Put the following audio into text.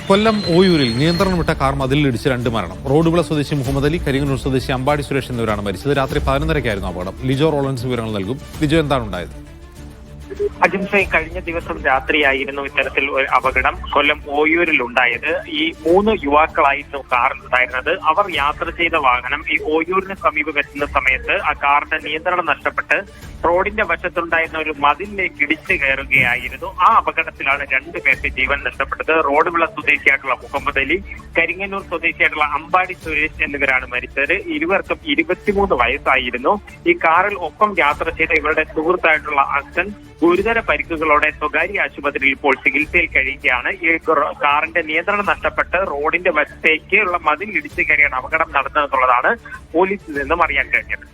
കൊല്ലം ഓയൂരിൽ നിയന്ത്രണം വിട്ട കാർ മതിലിടിച്ച് 2 മരണം. റോഡുവിള സ്വദേശി മുഹമ്മദ് അലി, കരിങ്ങന്നൂർ സ്വദേശി അമ്പാടി സുരേഷ് എന്നിവരാണ് മരിച്ചത്. രാത്രി 11:30-ക്കായിരുന്നു അപകടം. ലിജോ റോളൻസ് വിവരങ്ങൾ നൽകും. ലിജോ, എന്താണ് ഉണ്ടായത്? അജിംഷെ, കഴിഞ്ഞ ദിവസം രാത്രിയായിരുന്നു ഇത്തരത്തിൽ ഒരു അപകടം കൊല്ലം ഓയൂരിൽ ഉണ്ടായത്. ഈ 3 യുവാക്കളായിരുന്നു കാറിലുണ്ടായിരുന്നത്. അവർ യാത്ര ചെയ്ത വാഹനം ഈ ഓയൂരിന് സമീപം എത്തുന്ന സമയത്ത് ആ കാറിന്റെ നിയന്ത്രണം നഷ്ടപ്പെട്ട് റോഡിന്റെ വശത്തുണ്ടായിരുന്ന ഒരു മതിലിലേക്ക് ഇടിച്ചു കയറുകയായിരുന്നു. ആ അപകടത്തിലാണ് 2 പേർക്ക് ജീവൻ നഷ്ടപ്പെട്ടത്. റോഡുവിള സ്വദേശിയായിട്ടുള്ള മുഹമ്മദ് അലി, കരിങ്ങന്നൂർ സ്വദേശിയായിട്ടുള്ള അമ്പാടി സുരേഷ് എന്നിവരാണ് മരിച്ചത്. ഇരുവർക്കും 23 വയസ്സായിരുന്നു. ഈ കാറിൽ ഒപ്പം യാത്ര ചെയ്ത ഇവരുടെ സുഹൃത്തായിട്ടുള്ള അച്ഛൻ ഗുരുതര പരിക്കുകളോടെ സ്വകാര്യ ആശുപത്രിയിൽ ഇപ്പോൾ ചികിത്സയിൽ കഴിയുകയാണ്. ഈ കാറിന്റെ നിയന്ത്രണം നഷ്ടപ്പെട്ട് റോഡിന്റെ വശത്തേക്കുള്ള മതിൽ ഇടിച്ചു കയറിയാണ് അപകടം നടന്നതെന്നുള്ളതാണ് പോലീസിൽ നിന്നും അറിയാൻ കഴിഞ്ഞത്.